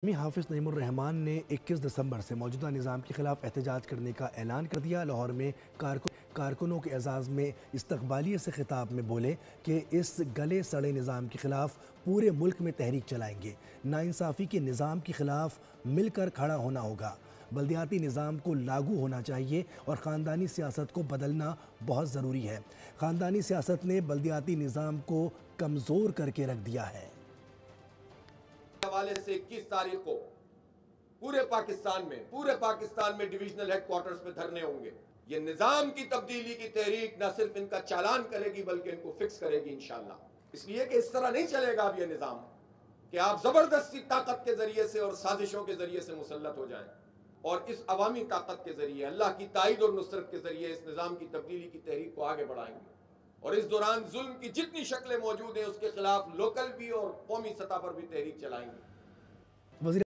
حافظ نعیم الرحمان نے 21 دسمبر سے موجودہ نظام کے خلاف احتجاج کرنے کا اعلان کر دیا۔ لاہور میں کارکنوں کے اعزاز میں استقبالیے سے خطاب میں بولے کہ اس گلے سڑے نظام کے خلاف پورے ملک میں تحریک چلائیں گے۔ ناانصافی کے نظام کے خلاف مل کر کھڑا ہونا ہوگا۔ بلدیاتی نظام کو لاگو ہونا چاہیے اور خاندانی سیاست کو بدلنا بہت ضروری ہے۔ خاندانی سیاست نے بلدیاتی نظام کو کمزور کر کے رکھ دیا ہے۔ حوالے سے 21 تاریخ کو پورے پاکستان میں ڈویژنل ہیڈ کوارٹرز پہ دھرنے ہوں گے۔ یہ نظام کی تبدیلی کی تحریک نہ صرف ان کا چالان کرے گی بلکہ ان کو فکس کرے گی انشاءاللہ۔ اس لیے کہ اس طرح نہیں چلے گا اب یہ نظام کہ آپ زبردستی طاقت کے ذریعے سے اور سازشوں کے ذریعے سے مسلط ہو جائیں، اور اس عوامی طاقت کے ذریعے اللہ کی تائید اور نصرت کے ذریعے اس نظام کی تبدیلی کی تحریک کو آگے بڑھائیں گے۔ اور اس دوران ظلم کی جتنی شکلیں موجود ہیں اس کے خلاف لوکل بھی اور قومی سطح پر بھی تحریک چلائیں گے۔